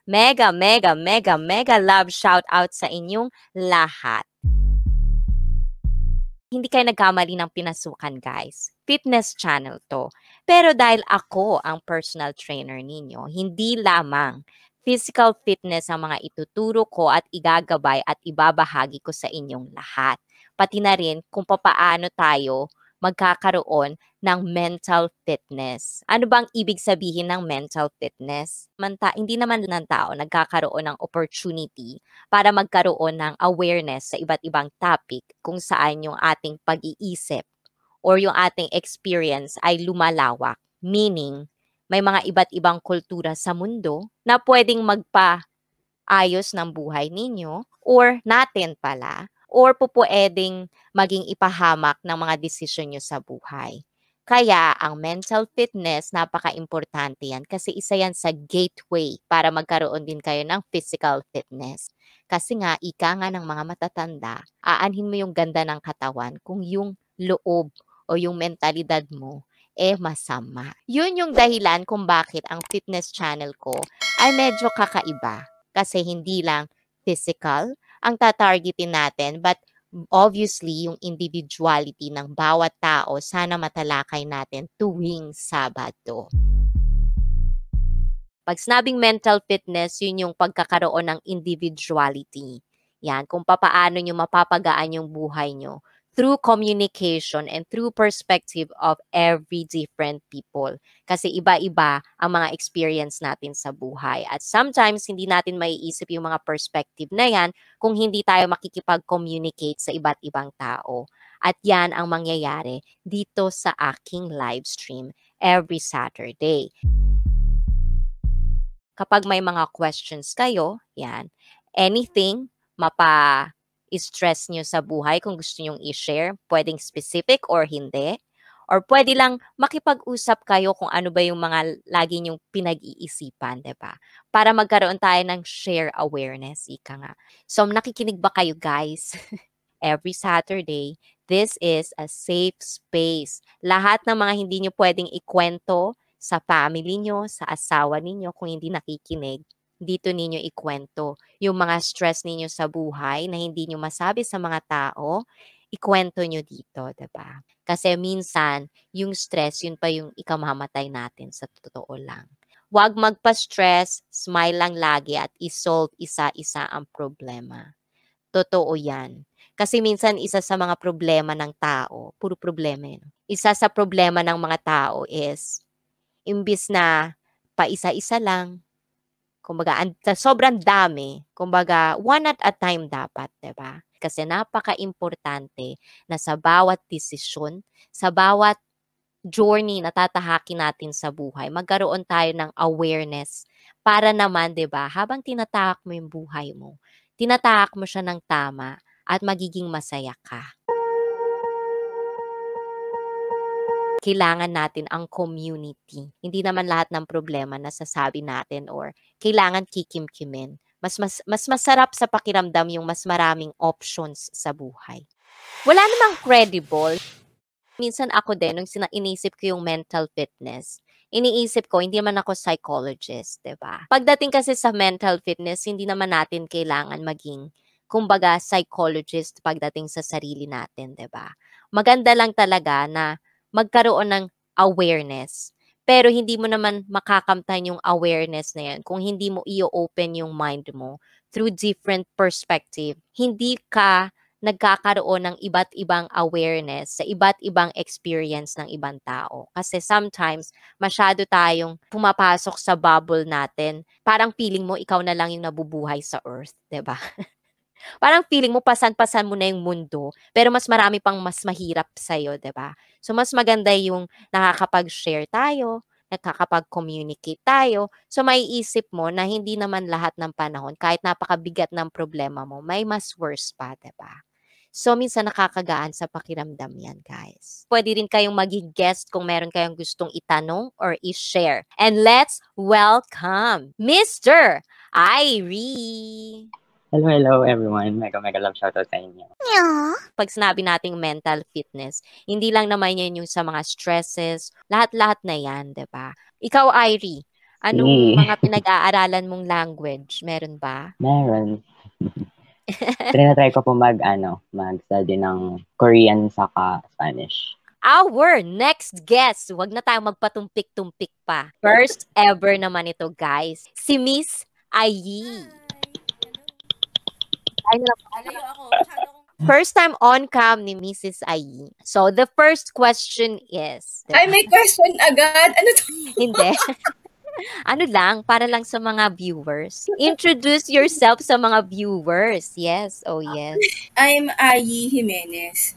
Mega, mega, mega, mega love shout out sa inyong lahat. Hindi kayo nagkamali ng pinasukan, guys. Fitness channel to. Pero dahil ako ang personal trainer ninyo, hindi lamang physical fitness ang mga ituturo ko at igagabay at ibabahagi ko sa inyong lahat. Pati na rin kung papaano tayo magkakaroon ng mental fitness. Ano bang ibig sabihin ng mental fitness? Hindi naman ng tao nagkakaroon ng opportunity para magkaroon ng awareness sa iba't ibang topic kung saan yung ating pag-iisip or yung ating experience ay lumalawak. Meaning, may mga iba't ibang kultura sa mundo na pwedeng magpaayos ng buhay ninyo or natin pala or pupwedeng maging ipahamak ng mga desisyon nyo sa buhay. Kaya ang mental fitness, napaka-importante yan kasi isa yan sa gateway para magkaroon din kayo ng physical fitness. Kasi nga, ika nga ng mga matatanda, aanhin mo yung ganda ng katawan kung yung loob o yung mentalidad mo masama. Yun yung dahilan kung bakit ang fitness channel ko ay medyo kakaiba. Kasi hindi lang physical ang tatargetin natin, but obviously, yung individuality ng bawat tao, sana matalakay natin tuwing Sabado. Pag sinabing mental fitness, yun yung pagkakaroon ng individuality. Yan, kung papaano nyo mapapagaan yung buhay nyo through communication and through perspective of every different people. Kasi iba-iba ang mga experience natin sa buhay. At sometimes, hindi natin maiisip yung mga perspective na yan kung hindi tayo makikipag-communicate sa iba't ibang tao. At yan ang mangyayari dito sa aking live stream every Saturday. Kapag may mga questions kayo, yan, anything mapa-stress nyo sa buhay kung gusto nyong i-share, pwedeng specific or hindi. Or pwede lang makipag-usap kayo kung ano ba yung mga lagi nyong pinag-iisipan, di ba? Para magkaroon tayo ng share awareness, ika nga. So, nakikinig ba kayo, guys? Every Saturday, this is a safe space. Lahat ng mga hindi nyo pwedeng ikwento sa family nyo, sa asawa ninyo, kung hindi nakikinig, dito ninyo ikwento. Yung mga stress ninyo sa buhay na hindi nyo masabi sa mga tao, ikwento nyo dito, diba? Kasi minsan, yung stress, yun pa yung ikamamatay natin sa totoo lang. Huwag magpa-stress, smile lang lagi at isolve isa-isa ang problema. Totoo yan. Kasi minsan isa sa mga problema ng tao, puro problema yun. Isa sa problema ng mga tao is, imbis na paisa-isa lang, kumbaga, sobrang dami, kumbaga, one at a time dapat, diba? Kasi napaka-importante na sa bawat desisyon, sa bawat journey na tatahakin natin sa buhay, magkaroon tayo ng awareness para naman, diba, habang tinatahak mo yung buhay mo, tinatahak mo siya ng tama at magiging masaya ka. Kailangan natin ang community. Hindi naman lahat ng problema nasasabi natin or kailangan kikimkimin. Mas masarap sa pakiramdam yung mas maraming options sa buhay. Wala namang credible. Minsan ako din, nung inisip ko yung mental fitness, iniisip ko, hindi naman ako psychologist, diba? Pagdating kasi sa mental fitness, hindi naman natin kailangan maging, kumbaga, psychologist pagdating sa sarili natin, diba? Maganda lang talaga na magkaroon ng awareness. Pero hindi mo naman makakamtan yung awareness na yan kung hindi mo i-open yung mind mo through different perspective. Hindi ka nagkakaroon ng iba't ibang awareness sa iba't ibang experience ng ibang tao. Kasi sometimes, masyado tayong pumapasok sa bubble natin. Parang feeling mo, ikaw na lang yung nabubuhay sa earth, 'di ba? Parang feeling mo, pasan-pasan mo na yung mundo, pero mas marami pang mas mahirap sa'yo, 'di ba? So, mas maganda yung nakakapag-share tayo, nakakapag-communicate tayo. So, maiisip mo na hindi naman lahat ng panahon, kahit napakabigat ng problema mo, may mas worse pa, 'di ba? So, minsan nakakagaan sa pakiramdam yan, guys. Pwede rin kayong maging guest kung meron kayong gustong itanong or i-share. And let's welcome Mr. Irie! Hello everyone. Mega love shoutout sa inyo. Pag sinabi nating mental fitness, hindi lang naman yan yung sa mga stresses, lahat-lahat na yan, 'di ba? Ikaw, Irie, Anong mga pinag-aaralan mong language? Meron ba? Meron. Tinatry ko po mag-study ng Korean saka Spanish. Our next guest, wag na tayong magpatumpik-tumpik pa. First ever naman ito, guys. Si Miss Ayi. First time on cam ni Mrs. Ayi. So, the first question is... Ay, may question agad. Ano to? Hindi. Ano lang, para lang sa mga viewers. Introduce yourself sa mga viewers. Yes, oh yes. I'm Ayi Jimenez.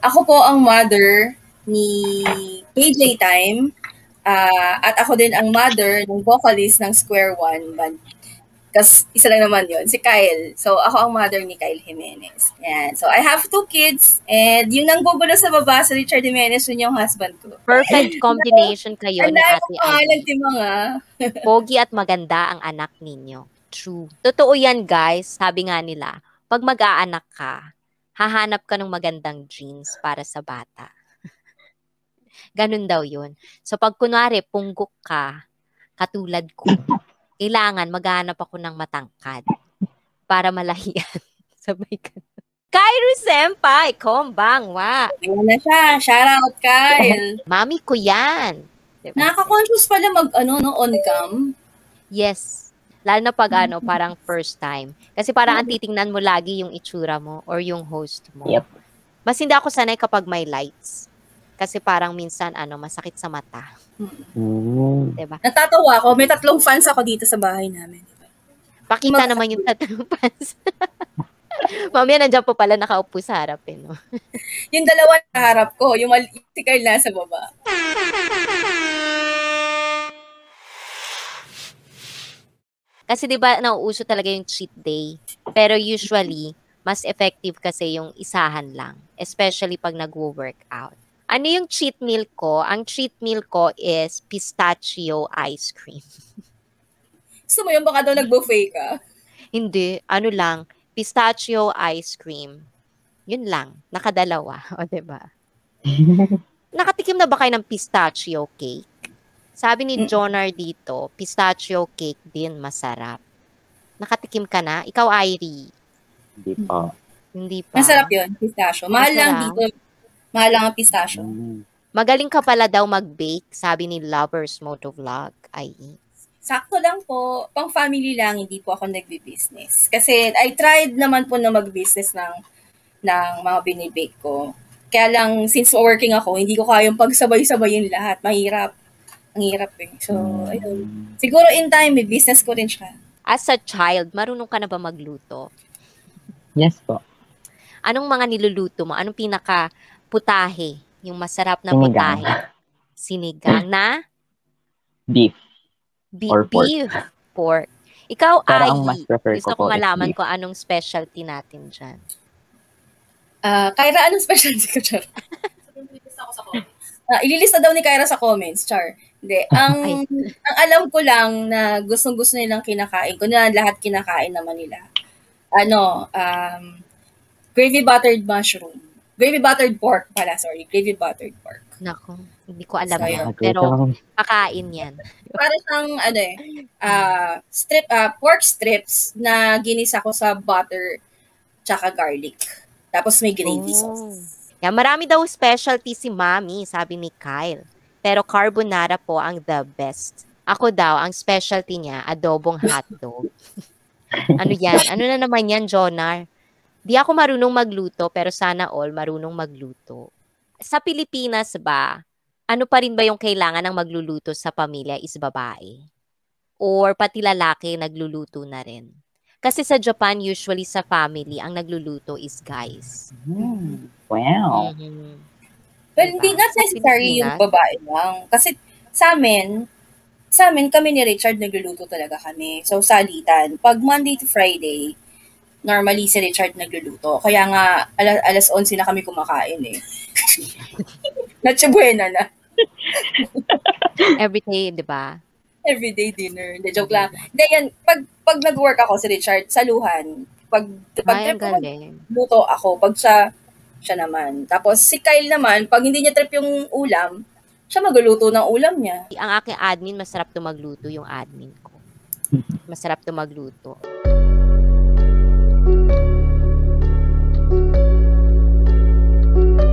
Ako po ang mother ni KJ Time. At ako din ang mother ng vocalist ng Square One band. Kasi isa lang naman yon, si Kyle. So, ako ang mother ni Kyle Jimenez. Yan. So, I have 2 kids. And yung nanggugulo sa baba, si Richard Jimenez, yun yung husband ko. Perfect combination kayo ni Ate Ayi. Pogi at maganda ang anak ninyo. True. Totoo yan, guys. Sabi nga nila, pag mag-aanak ka, hahanap ka ng magandang genes para sa bata. Ganun daw yun. So, pag kunwari, punggok ka, katulad ko, kailangan maghanap ako ng matangkad para malahian. Sabay ka. Kyle Senpai, konbanwa. Ayun na siya. Shout out, Kyle. Mami ko yan. Diba? Nakaka-conscious pala on-cam. Yes. Lalo na pag parang first time. Kasi parang ang titingnan mo lagi yung itsura mo or yung host mo. Yep. Mas hindi ako sanay kapag may lights. Kasi parang minsan masakit sa mata. Diba? Natatawa ako. May 3 fans ako dito sa bahay namin. Pakita naman yung 3 fans. Mamaya nandiyan po pala nakaupo sa harap. No? Yung 2 sa harap ko. Yung si Kyle nasa baba. Kasi 'di ba nauuso talaga yung cheat day. Pero usually, mas effective kasi yung isahan lang, especially pag nagwo-workout. Ano yung cheat meal ko? Ang cheat meal ko is pistachio ice cream. Gusto mo yung baka daw nag-buffet ka? Hindi, lang, pistachio ice cream. Yun lang, nakadalawa, o 'di ba? Nakatikim na ba kayo ng pistachio cake? Sabi ni Jonar dito, pistachio cake din masarap. Nakatikim ka na? Ikaw, Irie? Hindi po. Hindi pa. Masarap yun, pistachio. Mahal lang dito. Mahal lang ang pistachio. Magaling ka pala daw mag-bake, sabi ni Lovers Motovlog. Sakto lang po. Pang family lang, hindi po ako nagbi-business. Kasi I tried naman po na mag-business ng mga binibake ko. Kaya lang, since working ako, hindi ko kayang pagsabay-sabayin lahat. Mahirap. Ang hirap eh. So, ayun. Siguro in time, may business ko rin siya. As a child, marunong ka na ba magluto? Yes po. Anong mga niluluto mo? Anong pinaka-putahe? Yung masarap na Sinigang. putahe? Sinigang na? Beef. Or pork. Beef. Pork. Ikaw, Pero Ai, ang mas prefer gusto ko ko po is malaman beef. kung anong specialty natin dyan. Kyra, anong specialty ko, Char? Ililista daw ni Kyra sa comments, Char. Hindi. Ang alam ko lang na gustong-gusto nilang kinakain, kung na lahat kinakain naman nila, gravy buttered mushroom. Gravy buttered pork pala, sorry. Gravy buttered pork. Nako, hindi ko alam So, yan. yun. Pero, kakain yan. Para siyang, pork strips na ginisa ko sa butter tsaka garlic. Tapos may gravy sauce. Yan, marami daw specialty si Mami, sabi ni Kyle. Pero carbonara po ang the best. Ako daw, ang specialty niya, adobong hotdog. Ano yan? Ano na naman yan, Jonar? Di ako marunong magluto, pero sana all marunong magluto. Sa Pilipinas ba, ano pa rin ba yung kailangan ng magluluto sa pamilya is babae? Or pati lalaki nagluluto na rin? Kasi sa Japan, usually sa family, ang nagluluto is guys. Wow. Well, hindi not necessary yung babae lang. Kasi sa amin, kami ni Richard nagluluto talaga kami. So, salitan. Pag Monday to Friday, normally si Richard nagluluto. Kaya nga, alas 11 na kami kumakain eh. Nachibuena na. Everyday, di ba? Everyday dinner. Hindi, joke lang. Hindi, yan, pag nag-work ako si Richard, saluhan. Pag trip ko luto ako, pag siya naman. Tapos si Kyle naman, pag hindi niya trip yung ulam, siya magluluto ng ulam niya. Ang aking admin, masarap to magluto yung admin ko. Masarap to magluto.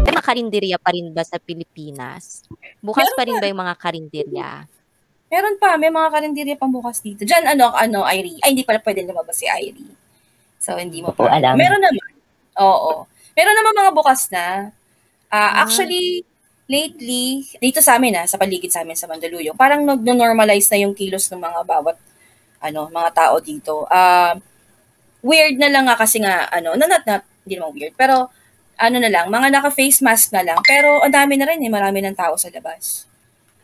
May mga karinderya pa rin ba sa Pilipinas? Bukas Meron pa rin ba yung mga karinderya? Meron pa, may mga karinderya pang bukas dito. Diyan, Irie. Ay, hindi pala pwede lumabas si Irie. So, hindi mo pa. alam. Meron naman. Oo. Meron naman mga bukas na. Actually, lately, dito sa amin, sa paligid sa amin sa Mandaluyong, parang nag-normalize na yung kilos ng mga bawat, mga tao dito. Weird na lang nga kasi nga, hindi naman weird, pero, na lang, mga naka-face mask na lang, pero ang dami na rin marami ng tao sa labas.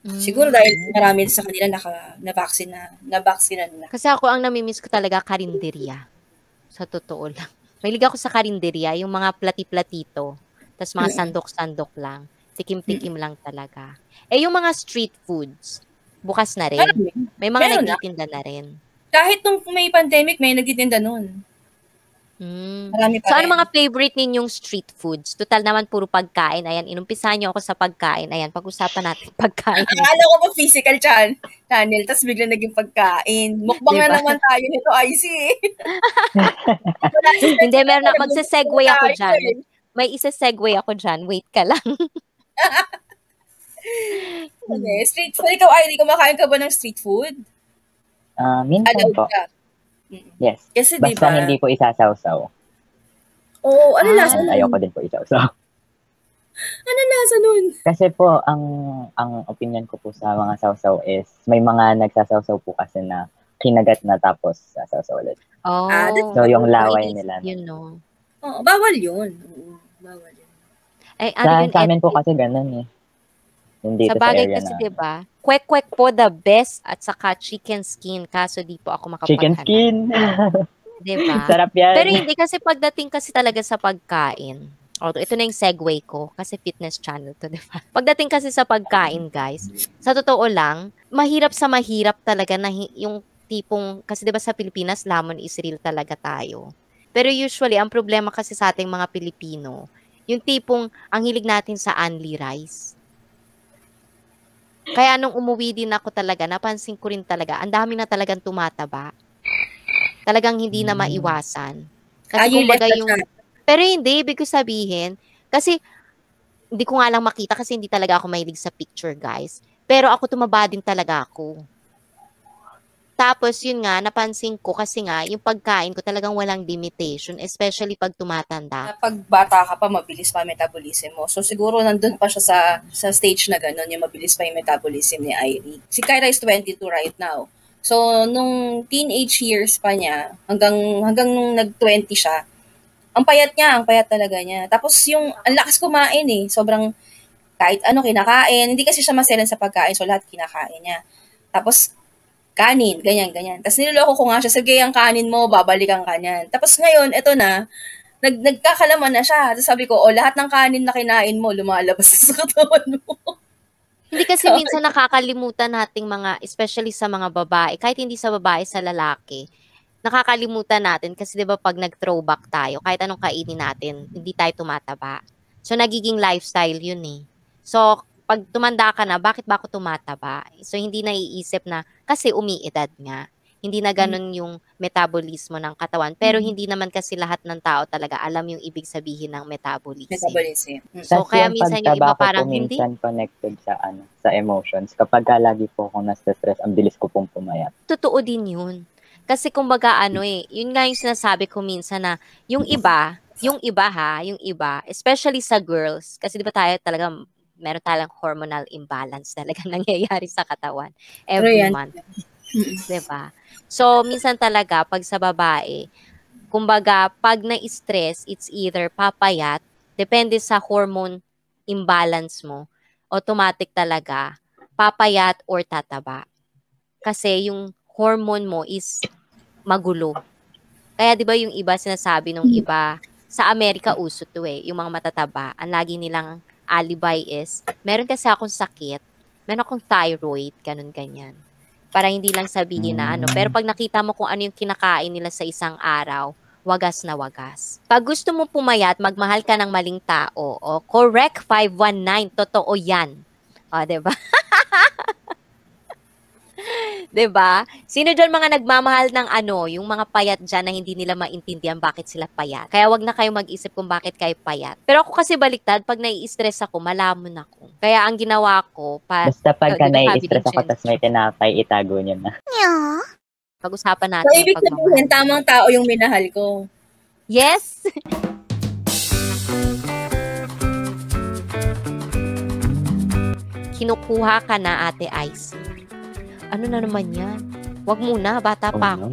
Siguro dahil marami sa kanila na-vaccine na. Kasi ako, ang namimiss ko talaga karinderya. Sa totoo lang. Mahilig ako sa karinderya, yung mga plati-platito, tapos mga sandok-sandok lang. Tikim-tikim lang talaga. Yung mga street foods, bukas na rin. May mga nagtitinda na rin. Kahit nung may pandemic, may nagtitinda nun. Marami pa so, rin. ano mga favorite ninyong street foods? Total naman, puro pagkain. Ayan, inumpisahan niyo ako sa pagkain. Ayan, pag-usapan natin pagkain. Akala ko pa physical channel, tapos bigla naging pagkain. Mukbang na naman tayo nito, IC. Hindi, meron na. Magsa-segue ako dyan. May isa-segue ako dyan. Wait ka lang. Okay, street food. Ikaw, Irie, kumakain ka ba ng street food? Minsan po. Yes. Kasi basta hindi po isasawsaw. Oo, ano lasa nun? Ayoko din po isawsaw. Ano lasa nun? Kasi po, ang opinion ko po sa mga sawsaw is, may mga nagsasawsaw po kasi na kinagat na tapos sasawsaw ulit. So, yung laway nila. You know. Bawal yun. Bawal yun. Sa amin po kasi ganun eh. Hindi sa bagay kasi, diba? Kwek-kwek po the best at saka chicken skin. Kaso di po ako makapaghanap. Chicken skin. Diba? Sarap yan. Pero hindi kasi pagdating kasi talaga sa pagkain. Ito na yung segue ko kasi fitness channel to, diba? Pagdating kasi sa pagkain, guys, sa totoo lang, mahirap talaga na yung tipong, kasi diba sa Pilipinas, lamon is real talaga tayo. Pero usually, ang problema kasi sa ating mga Pilipino, yung tipong ang hilig natin sa only rice. Kaya nung umuwi din ako talaga, napansin ko rin talaga, ang dami na talagang tumataba. Talagang hindi na maiwasan. Kasi kumbaga yung... Pero hindi, ibig ko sabihin, kasi hindi ko nga lang makita kasi hindi talaga ako mahilig sa picture, guys. Pero ako tumaba din talaga ako. Tapos yun nga, napansin ko kasi nga, yung pagkain ko talagang walang limitation, especially pag tumatanda. Pag bata ka pa, mabilis pa metabolism mo. So siguro nandun pa siya sa stage na gano'n, yung mabilis pa yung metabolism ni Irie. Si Kyra is 22 right now. So nung teenage years pa niya, hanggang nung nag-20 siya, ang payat talaga niya. Tapos yung, ang lakas kumain eh, sobrang kahit ano kinakain, hindi kasi siya maselan sa pagkain, so lahat kinakain niya. Tapos, kanin, ganyan. Tapos niloloko ko nga siya, sige ang kanin mo, babalikan ka niyan. Tapos ngayon, eto na, nagkakalaman na siya. Tapos sabi ko, lahat ng kanin na kinain mo, lumalabas sa katawan mo. Hindi kasi minsan nakakalimutan nating mga, especially sa mga babae, kahit hindi sa babae, sa lalaki, nakakalimutan natin kasi 'di ba pag nag-throwback tayo, kahit anong kainin natin, hindi tayo tumataba. So nagiging lifestyle 'yun eh. So pag tumanda ka na, bakit ba ako tumataba? So hindi naiisip na kasi umiidad nga. Hindi na ganun yung metabolismo ng katawan. Pero hindi naman kasi lahat ng tao talaga alam yung ibig sabihin ng metabolism. So kaya minsan yung iba parang hindi. Minsan connected sa emotions. Kapag lagi po akong nasa-stress, ang bilis ko pong pumayat. Totoo din yun. Kasi kumbaga yun nga yung sinasabi ko minsan na yung iba, especially sa girls, kasi di ba tayo talaga, meron tayong hormonal imbalance talaga nangyayari sa katawan every month. Diba? So, minsan talaga, pag sa babae, kumbaga, pag na-stress, it's either papayat, depende sa hormone imbalance mo, automatic talaga, papayat or tataba. Kasi yung hormone mo is magulo. Kaya 'di ba yung iba sinasabi nung iba, sa Amerika uso to yung mga matataba, ang lagi nilang alibay is, meron kasi akong sakit, meron akong thyroid, ganyan. Para hindi lang sabihin na pero pag nakita mo kung ano yung kinakain nila sa isang araw, wagas na wagas. Pag gusto mo pumayat, magmahal ka ng maling tao. Correct 519, totoo yan. O, 'di ba? 'Di ba? Sino diyan mga nagmamahal ng yung mga payat diyan na hindi nila maintindihan bakit sila payat. Kaya wag na kayo mag-isip kung bakit kayo payat. Pero ako kasi baliktad, pag nai-stress ako, malamon ako. Kaya ang ginawa ko, basta pagka nai-stress ako tas may tinapay, itago niyo na. Pag-usapan So, natin ibig sabihin, tamang tao yung minahal ko. Yes! Kinukuha ka na, Ate Ice. Ano na naman yan? Wag muna, bata pa ako.